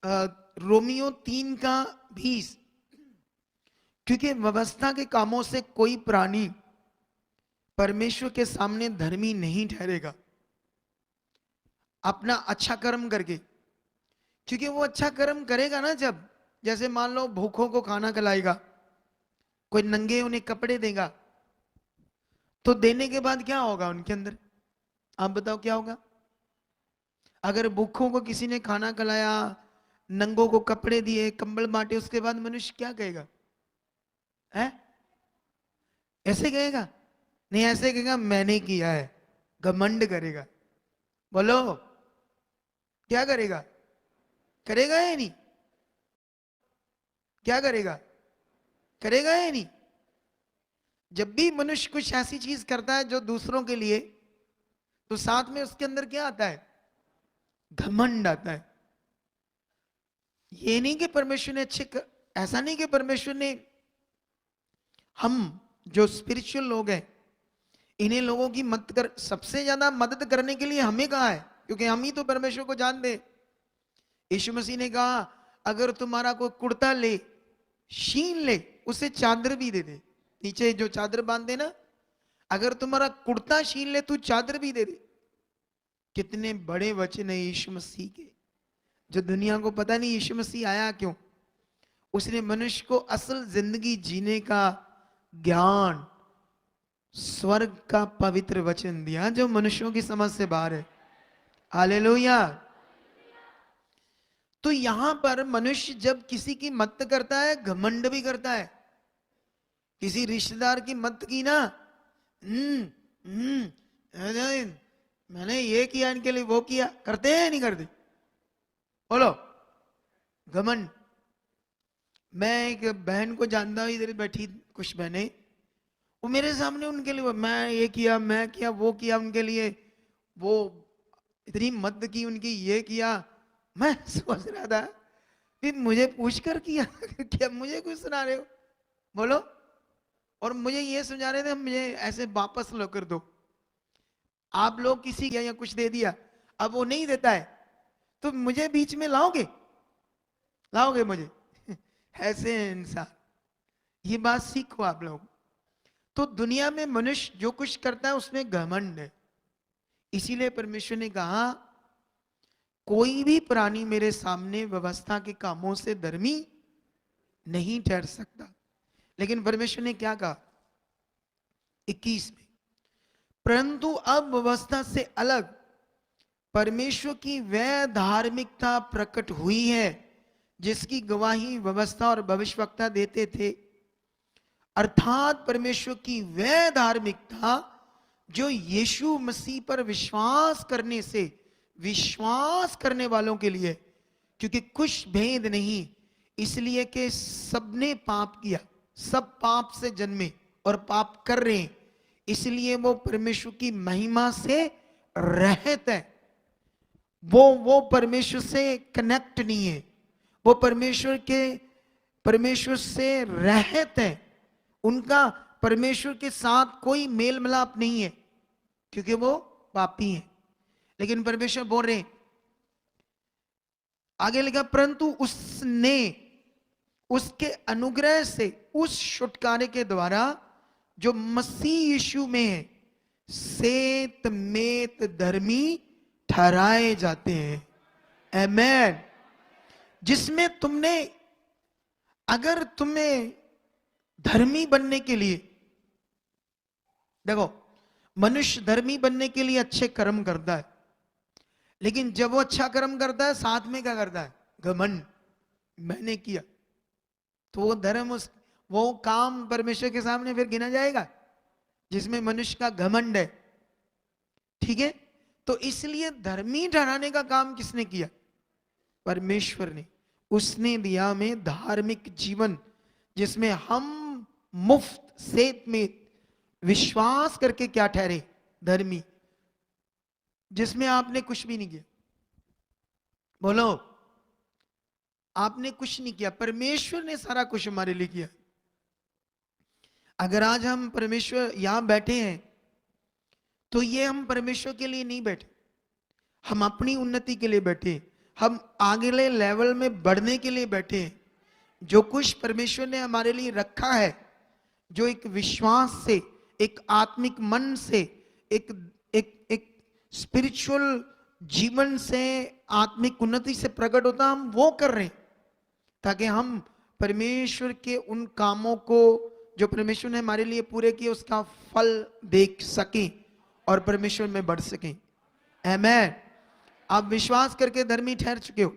Romeo 3 का 20, क्योंकि व्यवस्था के कामों से कोई प्राणी परमेश्वर के सामने धर्मी नहीं ठहरेगा अपना अच्छा कर्म करके। क्योंकि वो अच्छा कर्म करेगा ना, जब जैसे मान लो भूखों को खाना खिलाएगा, कोई नंगे उन्हें कपड़े देगा, तो देने के बाद क्या होगा उनके अंदर? आप बताओ क्या होगा? अगर भूखों को किसी ने खाना खिलाया, नंगों को कपड़े दिए, कंबल बांटे, उसके बाद मनुष्य क्या कहेगा? है ऐसे कहेगा? नहीं, ऐसे कहेगा मैंने किया है, घमंड करेगा। बोलो, क्या करेगा? करेगा या नहीं? क्या करेगा? करेगा या नहीं? जब भी मनुष्य कुछ ऐसी चीज करता है जो दूसरों के लिए, तो साथ में उसके अंदर क्या आता है? घमंड आता है। ये नहीं कि परमेश्वर ने ऐसा नहीं कि परमेश्वर ने, हम जो स्पिरिचुअल लोग हैं, इन्हें लोगों की मदद कर, सबसे ज्यादा मदद करने के लिए हमें कहा है, क्योंकि हम ही तो परमेश्वर को जानते। यीशु मसीह ने कहा, अगर तुम्हारा कोई कुर्ता ले, छीन ले, उसे चादर भी दे दे। नीचे जो चादर बांधे ना, अगर तुम्हारा कुर्ता छीन ले, तू चादर भी दे दे। कितने बड़े वचन है यीशु मसीह के, जो दुनिया को पता नहीं यीशु मसीह आया क्यों। उसने मनुष्य को असल जिंदगी जीने का ज्ञान, स्वर्ग का पवित्र वचन दिया, जो मनुष्यों की समझ से बाहर है। हालेलुया। तो यहां पर मनुष्य जब किसी की मदद करता है, घमंड भी करता है। किसी रिश्तेदार की मदद की ना, हम्म अरे मैंने ये किया इनके लिए, वो किया, करते हैं नहीं करते? बोलो, घमंड। मैं एक बहन को जानता हूं, इधर बैठी कुछ बहनें, वो मेरे सामने उनके लिए मैं ये किया, मैं किया, वो किया उनके लिए, वो इतनी मदद की उनकी, ये किया। मैं सोच रहा था कि मुझे पूछ कर किया क्या मुझे कुछ सुना रहे हो? बोलो। और मुझे ये समझा रहे थे, मुझे ऐसे वापस लो कर दो। आप लोग किसी या कुछ दे दिया, अब वो नहीं देता है, तो मुझे बीच में लाओगे? लाओगे मुझे? ऐसे हैं इंसान। ये बात सीखो आप लोग। तो दुनिया में मनुष्य जो कुछ करता है उसमें घमंड है। इसीलिए परमेश्वर ने कहा, कोई भी प्राणी मेरे सामने व्यवस्था के कामों से धर्मी नहीं ठहर सकता। लेकिन परमेश्वर ने क्या कहा 21 में? परंतु अब व्यवस्था से अलग परमेश्वर की वह धार्मिकता प्रकट हुई है, जिसकी गवाही व्यवस्था और भविष्यवक्ता देते थे। अर्थात परमेश्वर की वह धार्मिकता जो यीशु मसीह पर विश्वास करने से, विश्वास करने वालों के लिए, क्योंकि कुछ भेद नहीं, इसलिए कि सबने पाप किया, सब पाप से जन्मे और पाप कर रहे हैं, इसलिए वो परमेश्वर की महिमा से रहित है। वो परमेश्वर से कनेक्ट नहीं है, वो परमेश्वर से रहित है। उनका परमेश्वर के साथ कोई मेल मिलाप नहीं है, क्योंकि वो पापी हैं। लेकिन परमेश्वर बोल रहे, आगे लिखा, परंतु उसने उसके अनुग्रह से उस छुटकारे के द्वारा जो मसीह यीशु में है, सेत मेत धर्मी ठहराए जाते हैं। आमेन। जिसमें तुमने, अगर तुम्हें धर्मी बनने के लिए, देखो मनुष्य धर्मी बनने के लिए अच्छे कर्म करता है, लेकिन जब वो अच्छा कर्म करता है, साथ में क्या करता है? घमंड, मैंने किया। तो वो धर्म, उस वो काम परमेश्वर के सामने फिर गिना जाएगा जिसमें मनुष्य का घमंड है। ठीक है? तो इसलिए धर्मी ठहराने का काम किसने किया? परमेश्वर ने। उसने दिया हमें धार्मिक जीवन, जिसमें हम मुफ्त सेत में विश्वास करके क्या ठहरे? धर्मी। जिसमें आपने कुछ भी नहीं किया। बोलो, आपने कुछ नहीं किया, परमेश्वर ने सारा कुछ हमारे लिए किया। अगर आज हम परमेश्वर यहां बैठे हैं, तो ये हम परमेश्वर के लिए नहीं बैठे, हम अपनी उन्नति के लिए बैठे, हम आगले लेवल में बढ़ने के लिए बैठे हैं। जो कुछ परमेश्वर ने हमारे लिए रखा है, जो एक विश्वास से, एक आत्मिक मन से, एक एक एक स्पिरिचुअल जीवन से, आत्मिक उन्नति से प्रकट होता, हम वो कर रहे हैं ताकि हम परमेश्वर के उन कामों को जो परमेश्वर ने हमारे लिए पूरे किए उसका फल देख सकें और परमेश्वर में बढ़ सकें। आमेन। आप विश्वास करके धर्मी ठहर चुके हो।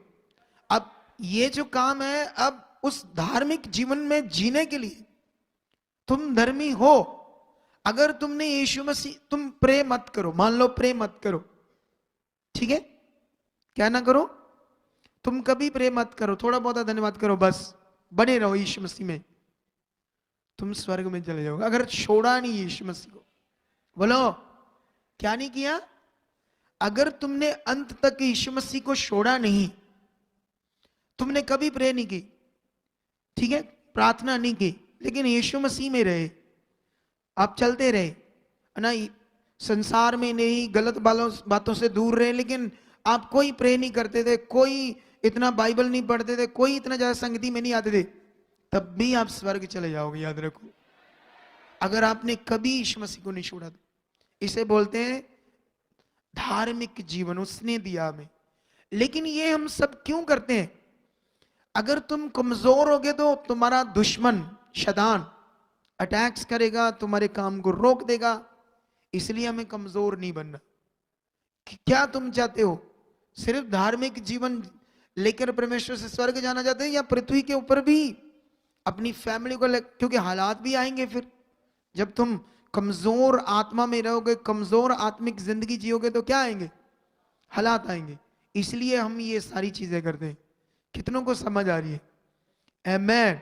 अब ये जो काम है, अब उस धार्मिक जीवन में जीने के लिए तुम धर्मी हो। अगर तुमने यीशु मसीह, तुम प्रे मत करो, मान लो प्रे मत करो, ठीक है, क्या ना करो, तुम कभी प्रे मत करो, थोड़ा बहुत धन्यवाद करो, बस बने रहो यीशु मसीह में, तुम स्वर्ग में चले जाओगे। अगर छोड़ा नहीं यीशु मसीह को, बोलो क्या नहीं किया, अगर तुमने अंत तक यीशु मसीह को छोड़ा नहीं, तुमने कभी प्रे नहीं की, ठीक है, प्रार्थना नहीं की, लेकिन यीशु मसीह में रहे, आप चलते रहे ना, संसार में नहीं, गलत बातों से दूर रहे, लेकिन आप कोई प्रे नहीं करते थे, कोई इतना बाइबल नहीं पढ़ते थे, कोई इतना ज्यादा संगति में नहीं आते थे, तब भी आप स्वर्ग चले जाओगे, याद रखो, अगर आपने कभी यीशु मसीह को नहीं छोड़ा तो। इसे बोलते हैं धार्मिक जीवन उसने दिया हमें। लेकिन ये हम सब क्यों करते हैं? अगर तुम कमजोर होगे तो तुम्हारा दुश्मन शैतान अटैक्स करेगा, तुम्हारे काम को रोक देगा, इसलिए हमें कमजोर नहीं बनना। क्या तुम चाहते हो सिर्फ धार्मिक जीवन लेकर परमेश्वर से स्वर्ग जाना चाहते हैं, या पृथ्वी के ऊपर भी अपनी फैमिली को क्योंकि हालात भी आएंगे फिर, जब तुम कमजोर आत्मा में रहोगे, कमजोर आत्मिक जिंदगी जियोगे तो क्या आएंगे, हालात आएंगे। इसलिए हम ये सारी चीजें करते हैं। कितनों को समझ आ रही है? आमेन।